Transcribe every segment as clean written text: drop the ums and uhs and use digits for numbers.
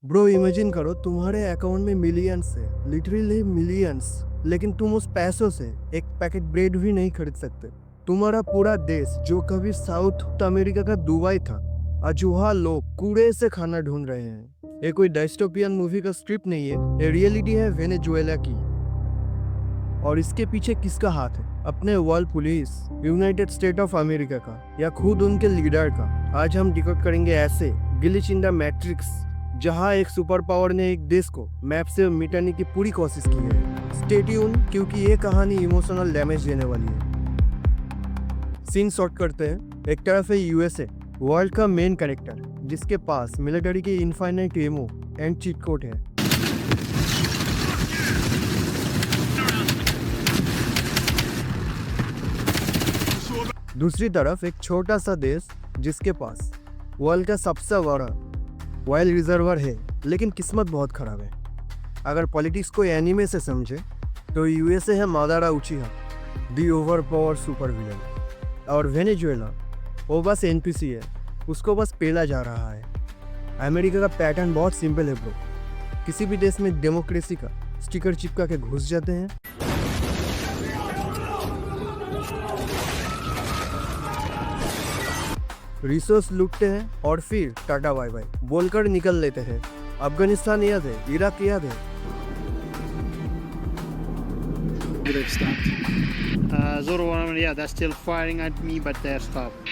Bro imagine करो तुम्हारे account में मिलियंस है, लिटरली मिलियंस, लेकिन तुम उस पैसों से एक पैकेट ब्रेड भी नहीं खरीद सकते। तुम्हारा पूरा देश जो कभी साउथ अमेरिका का दुबई था, आज वहाँ लोग कूड़े से खाना ढूंढ रहे हैं। ये कोई डायस्टोपियन मूवी का स्क्रिप्ट नहीं है, ये रियलिटी है वेनेजुएला की। और इसके पीछे किसका हाथ है? अपने world police, United state of America का, या खुद उनके लीडर का? आज हम डिकोड करेंगे ऐसे ग्लिच इन द मैट्रिक्स, जहां एक सुपर पावर ने एक देश को मैप से मिटाने की पूरी कोशिश की है। स्टे ट्यून, क्योंकि ये कहानी इमोशनल डैमेज देने वाली है। सीन शॉर्ट करते हैं। एक तरफ है यूएसए, वर्ल्ड का मेन कैरेक्टर, जिसके पास मिलिट्री की infinite ammo and cheat code है। दूसरी तरफ एक छोटा सा देश, जिसके पास वर्ल्ड का सबसे बड़ा ऑयल रिजर्वर है, लेकिन किस्मत बहुत खराब है। अगर पॉलिटिक्स को एनीमे से समझे तो यूएसए है मादारा उचिहा, the over power super villain, और वेनेजुएला वो बस एनपीसी है, उसको बस पेला जा रहा है। अमेरिका का पैटर्न बहुत सिंपल है ब्रो, किसी भी देश में डेमोक्रेसी का स्टिकर चिपका के घुस जाते हैं, रिसोर्स लूटते हैं और फिर टाटा बाय बाय बोलकर निकल लेते हैं। अफगानिस्तान याद है, इराक याद है। They've stopped. Zoro, yeah, they're still firing at me, but they're stopped.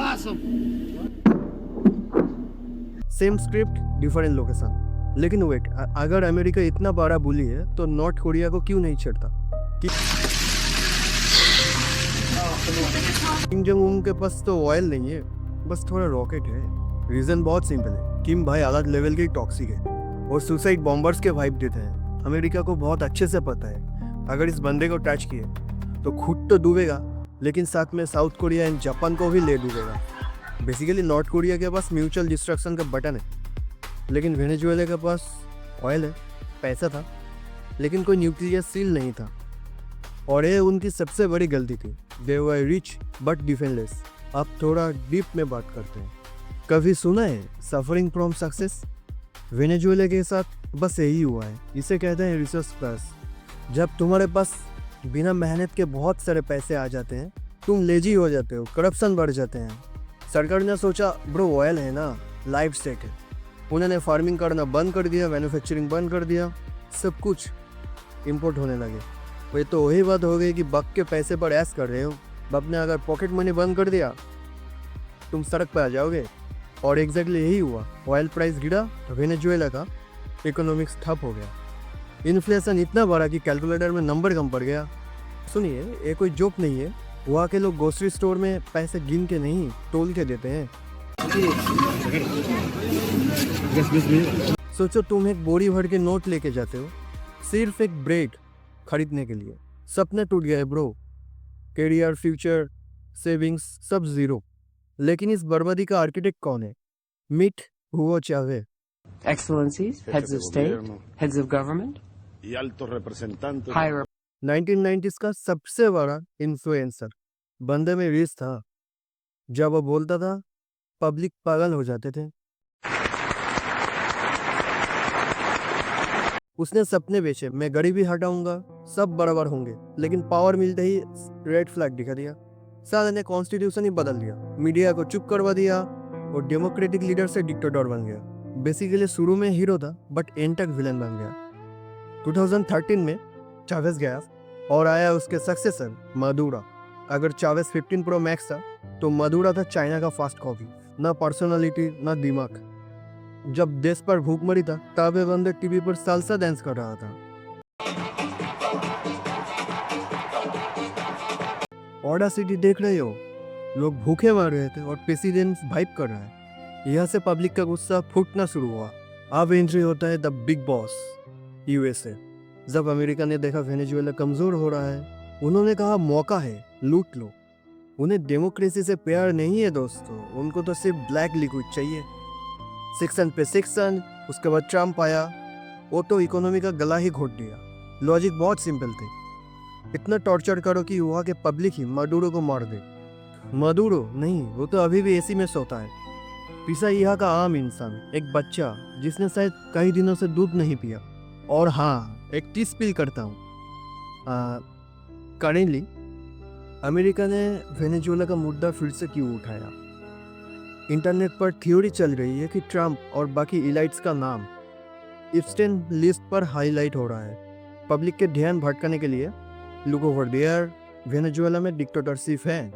Awesome. Same script different location. लेकिन वेट, अगर अमेरिका इतना बड़ा बुली है तो नॉर्थ कोरिया को क्यों नहीं छेड़ता? किम जोंग उन के पास तो ऑयल नहीं है, बस थोड़ा रॉकेट है। रीजन बहुत सिंपल है, किम भाई अलग लेवल के टॉक्सिक है और सुसाइड बॉम्बर्स के वाइब देते हैं। अमेरिका को बहुत अच्छे से पता है, अगर इस बंदे को टच किए तो खुद तो डूबेगा, लेकिन साथ में साउथ कोरिया एंड जापान को भी ले डूबेगा। बेसिकली नॉर्थ कोरिया के पास म्यूचुअल डिस्ट्रक्शन का बटन है, लेकिन वेनेजुएला के पास ऑयल है, पैसा था, लेकिन कोई न्यूक्लियर सील नहीं था। और ये उनकी सबसे बड़ी गलती थी। दे वर रिच बट डिफेंसलेस। अब थोड़ा डीप में बात करते हैं। कभी सुना है सफरिंग फ्रॉम सक्सेस? वेनेजुएला के साथ बस यही हुआ है, इसे कहते हैं रिसोर्स प्लस। जब तुम्हारे पास बिना मेहनत के बहुत सारे पैसे आ जाते हैं, तुम लेजी हो जाते हो, करप्शन बढ़ जाते हैं। सरकार ने सोचा ब्रो ऑयल है ना, लाइफ सेट है, उन्होंने फार्मिंग करना बंद कर दिया, मैन्युफैक्चरिंग बंद कर दिया, सब कुछ इंपोर्ट होने लगे। वही तो वही बात हो गई कि बक के पैसे पर ऐश कर रहे हो। बक ने अगर पॉकेट मनी बंद कर दिया, तुम सड़क पर आ जाओगे। और एग्जैक्टली यही हुआ, ऑयल प्राइस गिरा, वेनेजुएला का इकोनॉमिक्स ठप हो गया। इन्फ्लेशन इतना बढ़ा कि कैलकुलेटर में नंबर कम पड़ गया। सुनिए, ये कोई जोक नहीं है, वहाँ के लोग ग्रोसरी स्टोर में पैसे गिन के नहीं, तोल के देते हैं। सोचो तुम एक बोरी भर के नोट लेके जाते हो सिर्फ एक ब्रेड खरीदने के लिए। सपने टूट गए ब्रो, करियर, फ्यूचर, सेविंग्स सब जीरो। लेकिन इस बर्बादी का आर्किटेक्ट कौन है? मीट हुगो चावे। Excellencies, heads of state, heads of government, y altos representantes. higher 1990s का सबसे बड़ा इन्फ्लुएंसर। बंदे में रिस था, जब वो बोलता था पब्लिक पागल हो जाते थे। उसने सपने बेचे, मैं गरीबी हटाऊंगा, सब बराबर होंगे, लेकिन पावर मिलते ही रेड फ्लैग दिखा दिया। साले ने कॉन्स्टिट्यूशन ही बदल दिया, मीडिया को चुप करवा दिया और डेमोक्रेटिक लीडर से डिक्टेटर बन गया। बेसिकली शुरू में हीरो था, बट एंड तक विलन बन गया। 2013 में चावेस गया और आया उसके सक्सेसर मदुरा। अगर चावेस 15 प्रो मैक्स था, तो मदुरा था चाइना का फास्ट कॉपी। ना पर्सनालिटी, ना दिमाग। जब देश पर भूखमरी था, तब ये बंदे टीवी पर सालसा डांस कर रहा था। ऑडासिटी देख रहे हो, लोग भूखे मर रहे थे और प्रेसिडेंट वाइप कर रहा है। यहाँ से पब्लिक का गुस्सा फूटना शुरू हुआ। अब एंट्री होता है द बिग बॉस, यूएसए। जब अमेरिका ने देखा वेनेजुएला कमजोर हो रहा है, उन्होंने कहा मौका है, लूट लो। उन्हें डेमोक्रेसी से प्यार नहीं है दोस्तों, उनको तो सिर्फ ब्लैक लिक्विड चाहिए। सेक्शन पे सेक्शन, उसके बाद ट्रम्प आया, वो तो इकोनॉमी का गला ही घोट दिया। लॉजिक बहुत सिंपल थे, इतना टॉर्चर करो कि वहाँ के पब्लिक ही मडूरो को मार दे। मदुरो नहीं, वो तो अभी भी एसी में सोता है। पिसा यहाँ का आम इंसान, एक बच्चा जिसने शायद कई दिनों से दूध नहीं पिया। और हाँ, एक टी स्पिल करता हूँ। करेंटली अमेरिका ने वेनेजुएला का मुद्दा फिर से क्यों उठाया? इंटरनेट पर थ्योरी चल रही है कि ट्रम्प और बाकी इलाइट्स का नाम इप्स्टेन लिस्ट पर हाईलाइट हो रहा है, पब्लिक के ध्यान भटकाने के लिए। लुक ओवर देयर, वेनेजुएला में डिक्टेटरशिप है।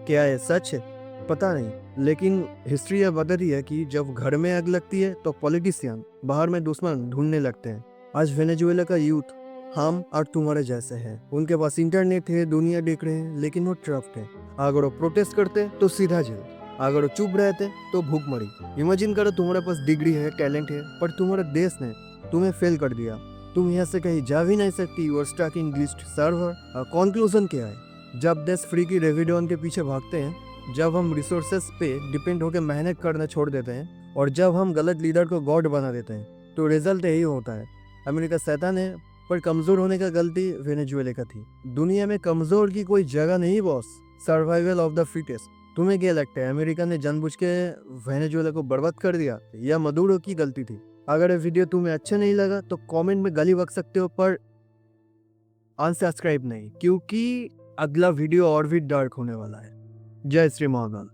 क्या ये सच है? पता नहीं, लेकिन हिस्ट्री यह बता रही है कि जब घर में आग लगती है तो पॉलिटिशियन बाहर में दुश्मन ढूंढने लगते हैं। आज वेनेजुएला का यूथ हम और तुम्हारे जैसे हैं। उनके पास इंटरनेट है, दुनिया देख रहे हैं, लेकिन वो ट्रप्ड है। अगर वो प्रोटेस्ट करते तो सीधा जेल, अगर वो चुप रहते तो भूखमरी। इमेजिन करो तुम्हारे पास डिग्री है, टैलेंट है, पर तुम्हारे देश ने तुम्हें फेल कर दिया। तुम यहाँ से कहीं जा भी नहीं सकती। You are stuck in glitched server. Conclusion क्या है? जब देश फ्री की रेविडोन के पीछे भागते हैं, जब हम रिसोर्सेस पे डिपेंड होकर मेहनत करना छोड़ देते हैं, और जब हम गलत लीडर को गॉड बना देते हैं, तो रिजल्ट यही होता है। अमेरिका शैतान है, पर कमजोर होने का गलती वेनेजुएला का थी। दुनिया में कमजोर की कोई जगह नहीं boss, survival of the fittest. तुम्हें क्या लगता है अमेरिका ने जानबूझ के वेनेजुएला को बर्बाद कर दिया या मदुरो की गलती थी? अगर ये वीडियो तुम्हें अच्छा नहीं लगा तो कमेंट में गाली बक सकते हो, पर अनसब्सक्राइब नहीं, क्योंकि अगला वीडियो और भी डार्क होने वाला है। जय श्री महाकाल।